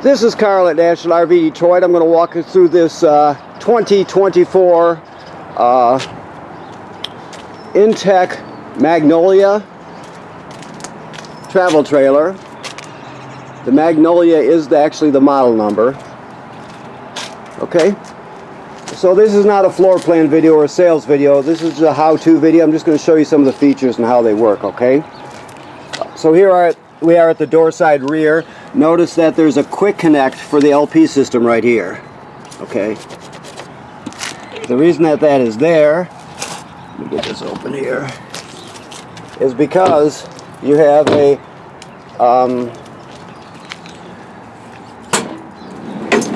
This is Carl at National RV Detroit. I'm going to walk you through this 2024 Aucta Magnolia travel trailer. The Magnolia is actually the model number. Okay, so this is not a floor plan video or a sales video. This is a how-to video. I'm just going to show you some of the features and how they work. Okay, so here we are at the door side rear. Notice that there's a quick connect for the LP system right here. Okay, the reason that is there, let me get this open here, is because you have a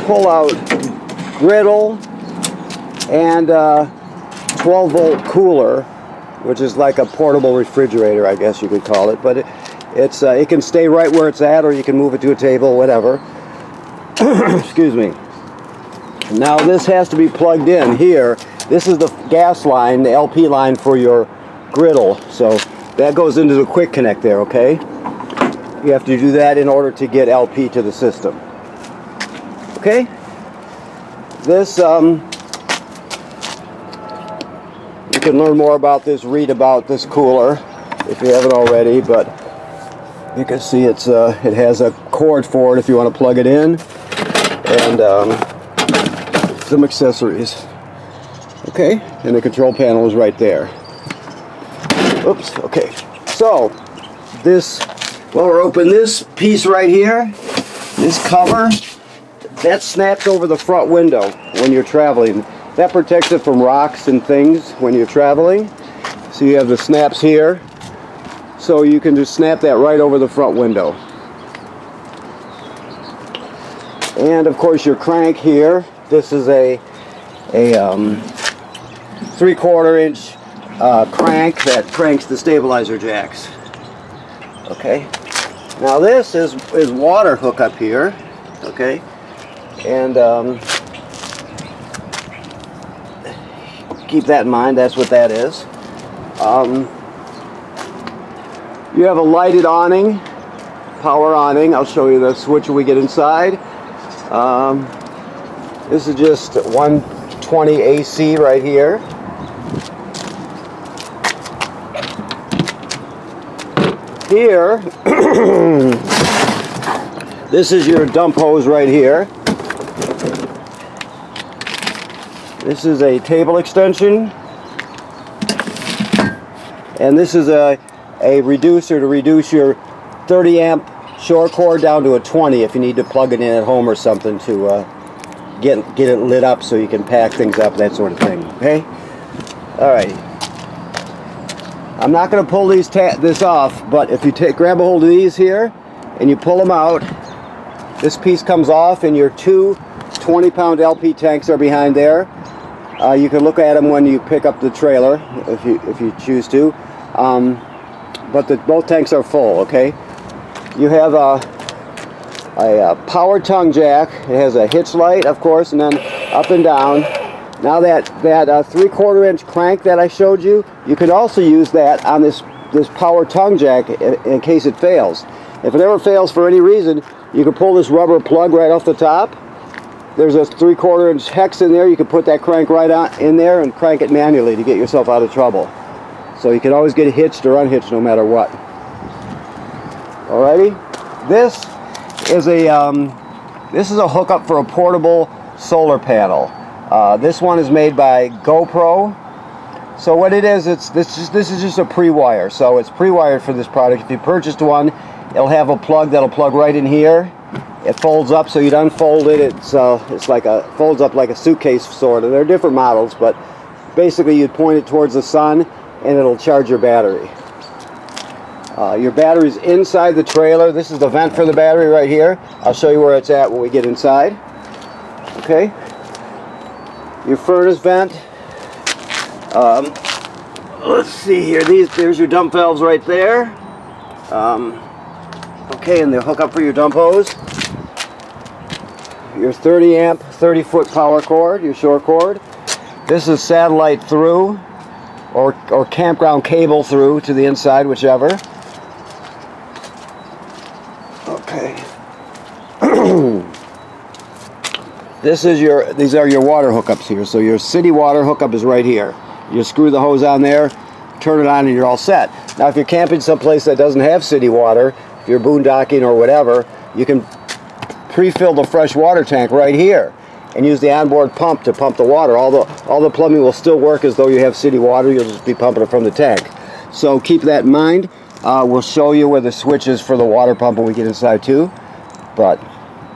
pull-out griddle and 12-volt cooler, which is like a portable refrigerator, I guess you could call it, but it can stay right where it's at, or you can move it to a table, whatever. Excuse me. Now this has to be plugged in here. This is the gas line, the LP line for your griddle, so that goes into the quick connect there. Okay, you have to do that in order to get LP to the system. Okay, this you can learn more about this, read about this cooler if you haven't already, but you can see it has a cord for it if you want to plug it in, and some accessories. Okay, and the control panel is right there. Oops. Okay, so this, well, we're open this piece right here, this cover, that snaps over the front window when you're traveling. That protects it from rocks and things when you're traveling. So you have the snaps here, so you can just snap that right over the front window. And of course your crank here, this is a 3/4 inch crank that cranks the stabilizer jacks. Okay, now this is water hookup here. Okay, and keep that in mind, that's what that is. You have a lighted awning, power awning. I'll show you the switch when we get inside. This is just 120 AC right here. Here, this is your dump hose right here. This is a table extension, and this is a reducer to reduce your 30 amp short cord down to a 20 if you need to plug it in at home or something to get it lit up so you can pack things up, that sort of thing. Okay, all right. I'm not going to pull this off, but if you grab a hold of these here and you pull them out, this piece comes off, and your two 20-pound LP tanks are behind there. You can look at them when you pick up the trailer if you choose to, but both tanks are full. Okay, you have a power tongue jack. It has a hitch light, of course, and then up and down. Now that 3/4 inch crank that I showed you, you can also use that on this power tongue jack in case it fails. If it ever fails for any reason, you can pull this rubber plug right off the top. There's a 3/4 inch hex in there. You can put that crank right in there and crank it manually to get yourself out of trouble. So you can always get hitched or unhitched no matter what. Alrighty, this is a hookup for a portable solar panel. This one is made by GoPro. So what it is, this is just a pre-wire. So it's pre-wired for this product. If you purchased one, it'll have a plug that'll plug right in here. It folds up, so you'd unfold it. It's like folds up like a suitcase sort of. There are different models, but basically you'd point it towards the sun and it'll charge your battery. Your battery's inside the trailer. This is the vent for the battery right here. I'll show you where it's at when we get inside. Okay. Your furnace vent. Let's see here. There's your dump valves right there. Okay, and the hookup for your dump hose. Your 30 amp, 30-foot power cord, your short cord. This is satellite through, or campground cable through to the inside, whichever. Okay. these are your water hookups here. So your city water hookup is right here. You screw the hose on there, turn it on, and you're all set. Now if you're camping someplace that doesn't have city water, if you're boondocking or whatever, you can pre-fill the fresh water tank right here and use the onboard pump to pump the water. All the plumbing will still work as though you have city water. You'll just be pumping it from the tank. So keep that in mind. We'll show you where the switch is for the water pump when we get inside too. But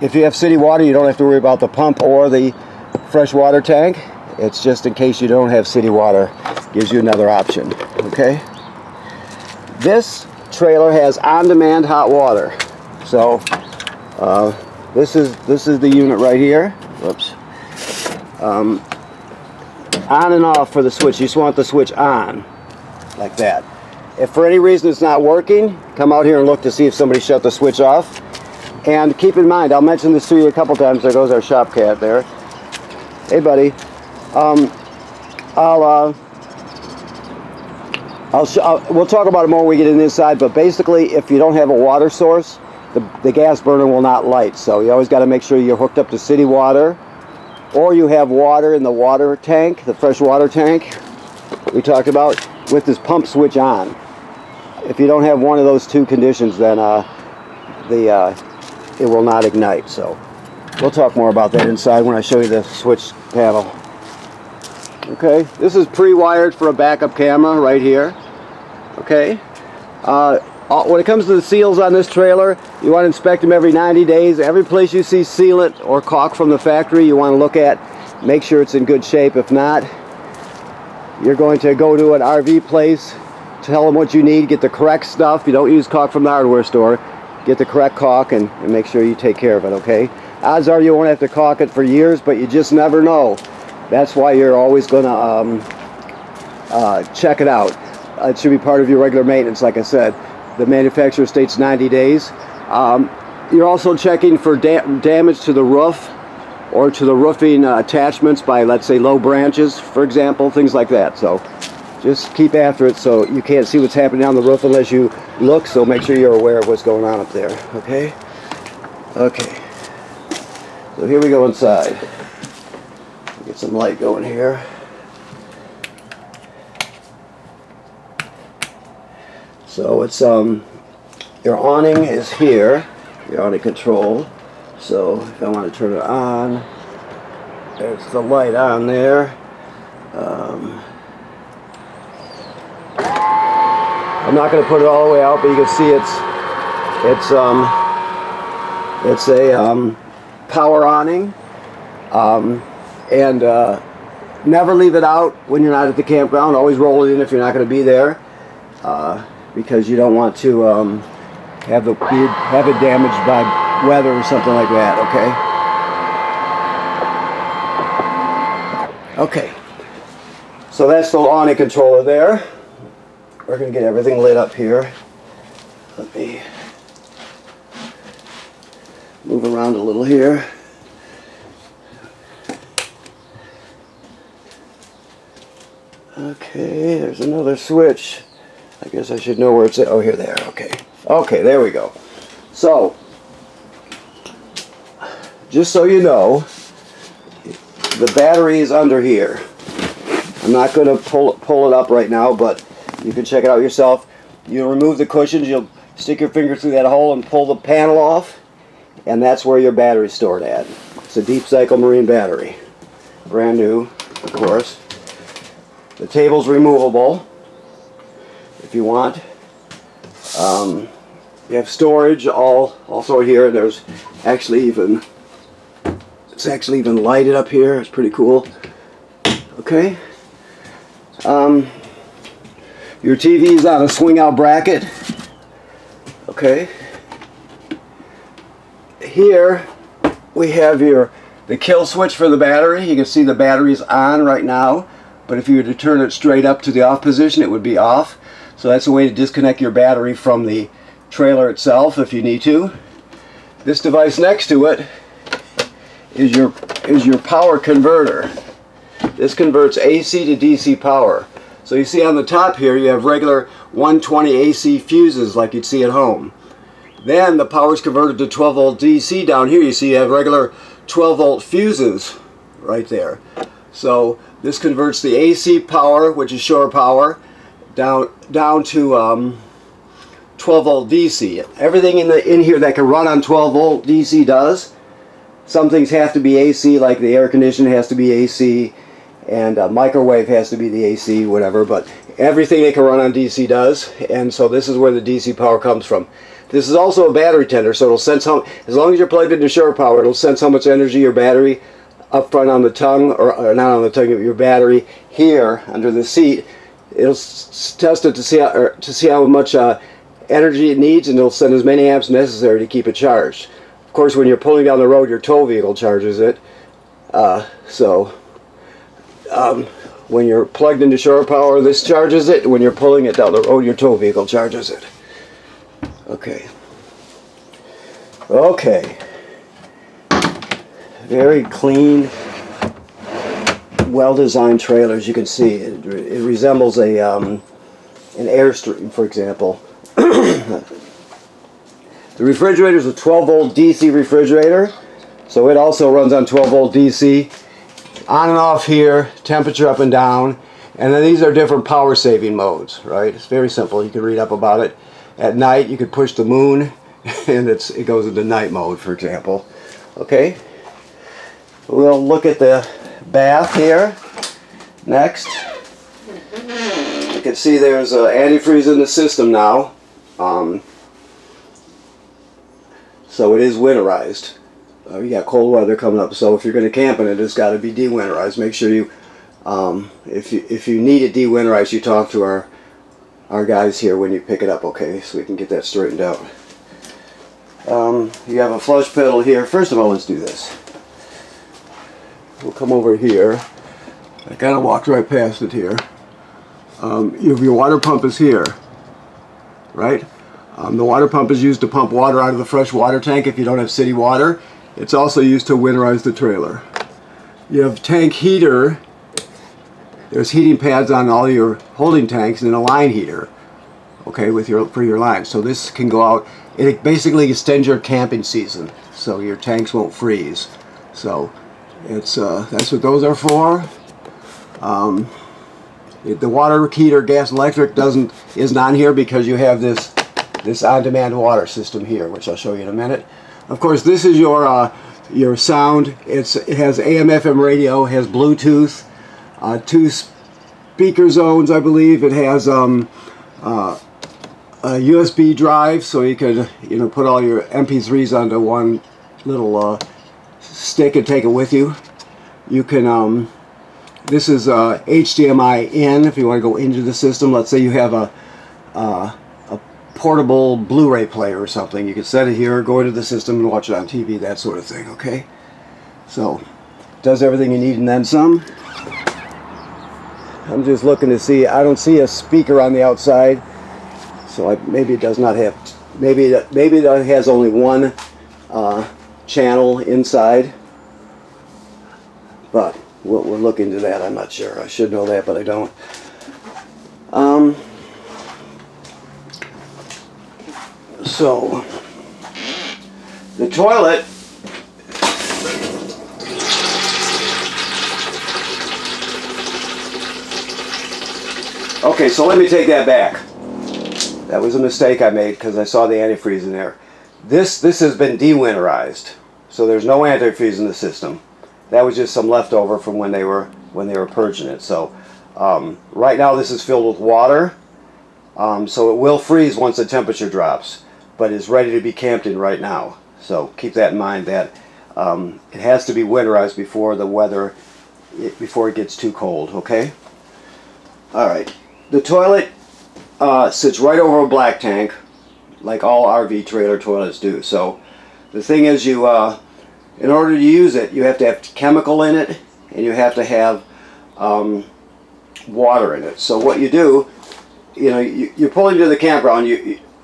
if you have city water, you don't have to worry about the pump or the fresh water tank. It's just in case you don't have city water. Gives you another option. Okay. This trailer has on-demand hot water. So this is the unit right here. Whoops. On and off for the switch. You just want the switch on, like that. If for any reason it's not working, come out here and look to see if somebody shut the switch off. And keep in mind, I'll mention this to you a couple times. There goes our shop cat there. Hey, buddy. We'll talk about it more when we get in inside, but basically if you don't have a water source, the gas burner will not light. So you always got to make sure you're hooked up to city water, or you have water in the water tank, the fresh water tank we talked about, with this pump switch on. If you don't have one of those two conditions, then it will not ignite. So we'll talk more about that inside when I show you the switch panel. Okay, this is pre-wired for a backup camera right here. Okay, when it comes to the seals on this trailer, you want to inspect them every 90 days. Every place you see sealant or caulk from the factory, you want to look at, make sure it's in good shape. If not, you're going to go to an RV place, tell them what you need, get the correct stuff. You don't use caulk from the hardware store. Get the correct caulk and make sure you take care of it, okay? Odds are you won't have to caulk it for years, but you just never know. That's why you're always going to check it out. It should be part of your regular maintenance, like I said. The manufacturer states 90 days. You're also checking for damage to the roof or to the roofing attachments by, let's say, low branches, for example, things like that. So just keep after it. So you can't see what's happening on the roof unless you look, so make sure you're aware of what's going on up there, okay? Okay. So here we go inside. Get some light going here. So it's your awning is here, your awning control. So if I want to turn it on, there's the light on there. I'm not going to put it all the way out, but you can see it's a power awning. And never leave it out when you're not at the campground. Always roll it in if you're not going to be there, because you don't want to have it damaged by weather or something like that. Okay. Okay. So that's the awning controller there. We're going to get everything lit up here. Let me move around a little here. Okay, there's another switch. I guess I should know where it's at. Oh, here they are. Okay. Okay, there we go. So, just so you know, the battery is under here. I'm not going to pull it up right now, but you can check it out yourself. You'll remove the cushions. You'll stick your finger through that hole and pull the panel off, and that's where your battery's stored at. It's a deep cycle marine battery. Brand new, of course. The table's removable if you want. You have storage also here. There's actually it's actually even lighted up here. It's pretty cool. Okay. Your TV is on a swing out bracket. Okay. Here we have the kill switch for the battery. You can see the battery's on right now. But if you were to turn it straight up to the off position, it would be off. So that's a way to disconnect your battery from the trailer itself if you need to. This device next to it is your power converter. This converts AC to DC power. So you see on the top here you have regular 120 AC fuses like you'd see at home. Then the power is converted to 12 volt DC down here. You see you have regular 12 volt fuses right there. So this converts the AC power, which is shore power, down to 12 volt DC. Everything in here that can run on 12 volt DC does. Some things have to be AC, like the air conditioner has to be AC, and a microwave has to be the AC, whatever, but everything that can run on DC does, and so this is where the DC power comes from. This is also a battery tender, so it'll sense how, as long as you're plugged into shore power, it'll sense how much energy your battery up front on the tongue, or not on the tongue, your battery here under the seat, it'll test it to see how much energy it needs, and it'll send as many amps necessary to keep it charged. Of course, when you're pulling down the road, your tow vehicle charges it. When you're plugged into shore power, this charges it. When you're pulling it down the road, your tow vehicle charges it. Okay. Okay. Very clean, well-designed trailer, as you can see. It resembles an Airstream, for example. The refrigerator is a 12 volt DC refrigerator, so it also runs on 12 volt DC. On and off here, temperature up and down, and then these are different power saving modes, right? It's very simple. You can read up about it. At night, you could push the moon, and it goes into night mode, for example. Okay, we'll look at the bath here next. You can see there's antifreeze in the system now. So it is winterized. You got cold weather coming up, so if you're going to camp in it, it's got to be de-winterized. Make sure you, if you need it de-winterized, you talk to our guys here when you pick it up, okay? So we can get that straightened out. You have a flush pedal here. First of all, let's do this. We'll come over here. I kind of walked right past it here. Your water pump is here, right? The water pump is used to pump water out of the fresh water tank if you don't have city water. It's also used to winterize the trailer. You have tank heater. There's heating pads on all your holding tanks and a line heater, okay, for your line. So this can go out. It basically extends your camping season, so your tanks won't freeze. So it's that's what those are for. The water heater, gas, electric isn't on here because you have this on-demand water system here, which I'll show you in a minute. Of course, this is your sound. It has AM/FM radio, has Bluetooth, 2 speaker zones, I believe. It has a USB drive, so you could put all your MP3s onto one little stick and take it with you. You can this is HDMI in if you want to go into the system. Let's say you have a portable Blu-ray player or something. You can set it here, go into the system and watch it on TV, that sort of thing, okay? So, does everything you need and then some. I'm just looking to see, I don't see a speaker on the outside, so maybe it does not have, maybe it has only one channel inside, but we'll look into that. I'm not sure. I should know that, but I don't. So, the toilet, okay, so let me take that back. That was a mistake I made because I saw the antifreeze in there. This has been de-winterized, so there's no antifreeze in the system. That was just some leftover from when they were purging it. So right now this is filled with water, so it will freeze once the temperature drops, but it's ready to be camped in right now. So keep that in mind, that it has to be winterized before before it gets too cold. Okay. All right. The toilet sits right over a black tank, like all RV trailer toilets do. So the thing is, in order to use it, you have to have chemical in it, and you have to have water in it. So what you do, you're pulling to the campground.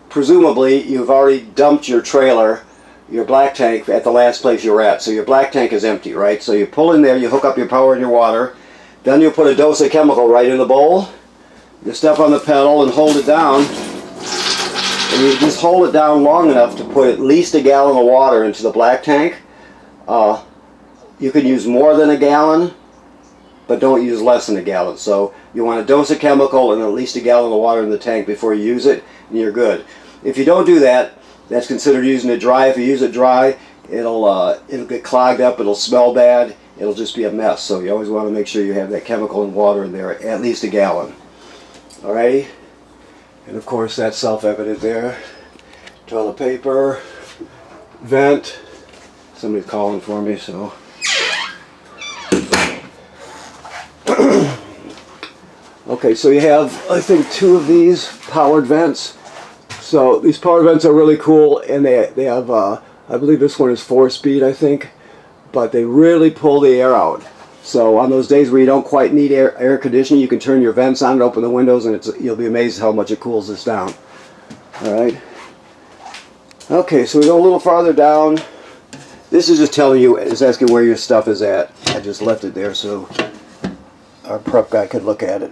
Presumably you've already dumped your trailer, your black tank, at the last place you were at. So your black tank is empty, right? So you pull in there, you hook up your power and your water, then you put a dose of chemical right in the bowl. You step on the pedal and hold it down, and you just hold it down long enough to put at least a gallon of water into the black tank. You could use more than a gallon, but don't use less than a gallon. So you want a dose of chemical and at least a gallon of water in the tank before you use it, and you're good. If you don't do that, that's considered using it dry. If you use it dry, it'll get clogged up, it'll smell bad, it'll just be a mess. So you always want to make sure you have that chemical and water in there, at least a gallon. Alrighty? And of course that's self-evident there. Toilet paper, vent. Somebody's calling for me, so. Okay, so you have, I think, 2 of these powered vents. So these powered vents are really cool, and they have, I believe this one is 4-speed, I think, but they really pull the air out. So on those days where you don't quite need air conditioning, you can turn your vents on and open the windows, and you'll be amazed how much it cools this down. All right. Okay, so we go a little farther down. This is just telling you, it's asking where your stuff is at. I just left it there so our prep guy could look at it.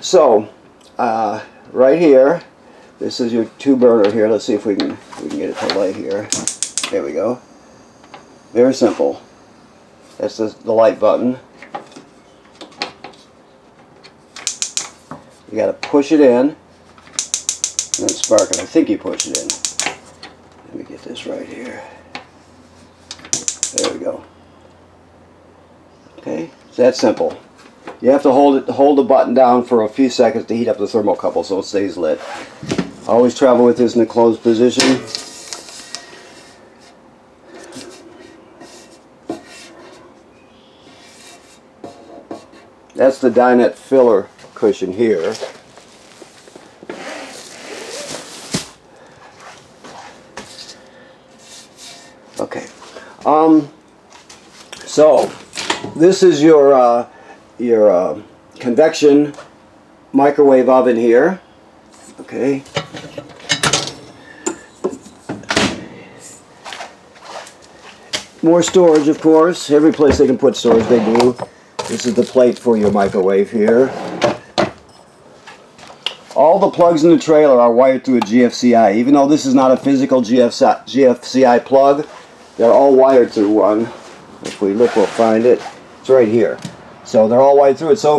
So, right here, this is your 2 burner here. Let's see if we can get it to light here. There we go. Very simple. That's the light button. You got to push it in and then spark it. I think you push it in. Let me get this right here. There we go. Okay, it's that simple. You have to hold the button down for a few seconds to heat up the thermocouple so it stays lit. I always travel with this in a closed position. That's the dinette filler cushion here. Okay. So this is your convection microwave oven here. Okay. More storage, of course. Every place they can put storage, they do. This is the plate for your microwave here. All the plugs in the trailer are wired through a GFCI. Even though this is not a physical GFCI plug, they're all wired through one. If we look, we'll find it. It's right here. So they're all wired through it. So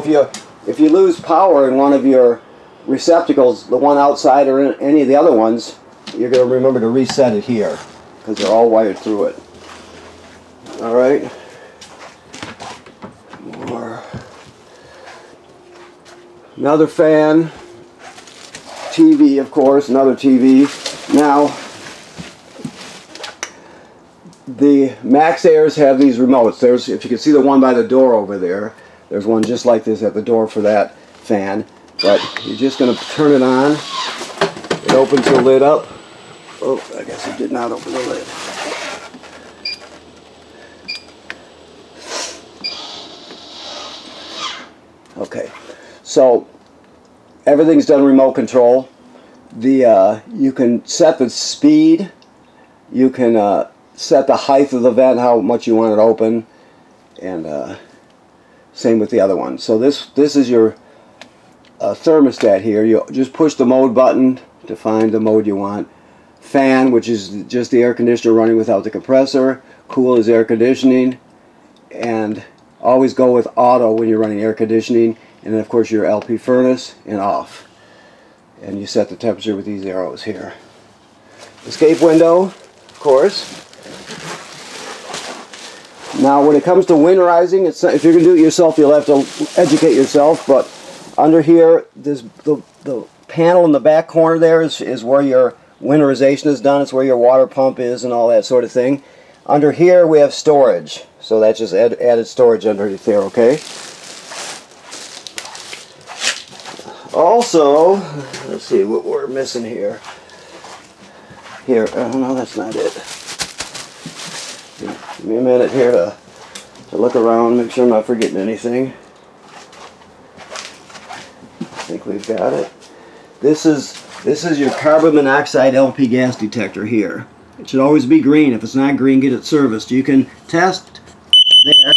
if you lose power in one of your receptacles, the one outside or in any of the other ones, you're going to remember to reset it here because they're all wired through it. All right. More. Another fan. TV, of course. Another TV. Now, the Max Airs have these remotes. If you can see the one by the door over there, there's one just like this at the door for that fan. But you're just going to turn it on. It opens the lid up. Oh, I guess it did not open the lid. Okay, so everything's done remote control. You can set the speed. You can set the height of the vent, how much you want it open, and same with the other one. So this is your thermostat here. You just push the mode button to find the mode you want. Fan, which is just the air conditioner running without the compressor. Cool is air conditioning, and always go with auto when you're running air conditioning, and then of course your LP furnace, and off. And you set the temperature with these arrows here. Escape window, of course. Now when it comes to winterizing, if you're going to do it yourself, you'll have to educate yourself, but under here, the panel in the back corner there is where your winterization is done. It's where your water pump is and all that sort of thing. Under here we have storage, so that's just added storage underneath there, okay? Also, let's see what we're missing here. Here, oh no, that's not it. Give me a minute here to look around, make sure I'm not forgetting anything. I think we've got it. This is your carbon monoxide LP gas detector here. It should always be green. If it's not green, get it serviced. You can test there.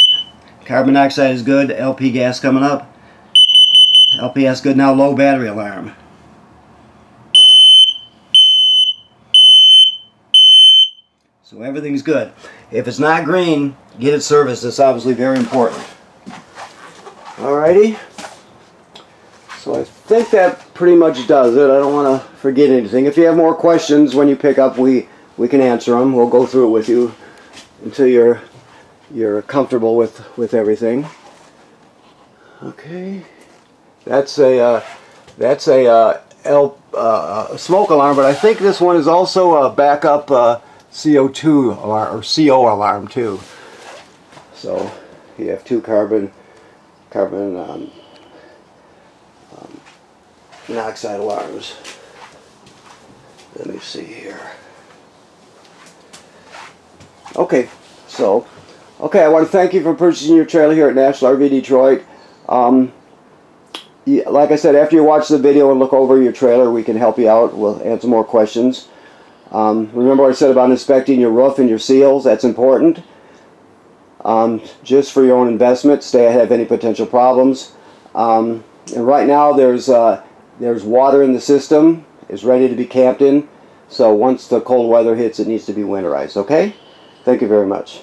Carbon monoxide is good. LP gas coming up. LPS good now. Low battery alarm. So So everything's good. If it's not green, get it serviced. It's obviously very important. Alrighty. So I think that pretty much does it. I don't want to forget anything. If you have more questions when you pick up, we can answer them. We'll go through it with you until you're comfortable with everything. Okay. That's a smoke alarm, but I think this one is also a backup CO2 alarm or CO alarm too. So you have two carbon monoxide alarms. Let me see here. Okay, so I want to thank you for purchasing your trailer here at National RV Detroit. Like I said, after you watch the video and look over your trailer, we can help you out. We'll answer more questions. Remember what I said about inspecting your roof and your seals. That's important. Just for your own investment, stay ahead of any potential problems. And right now there's water in the system. It's ready to be camped in. So once the cold weather hits, it needs to be winterized. Okay? Thank you very much.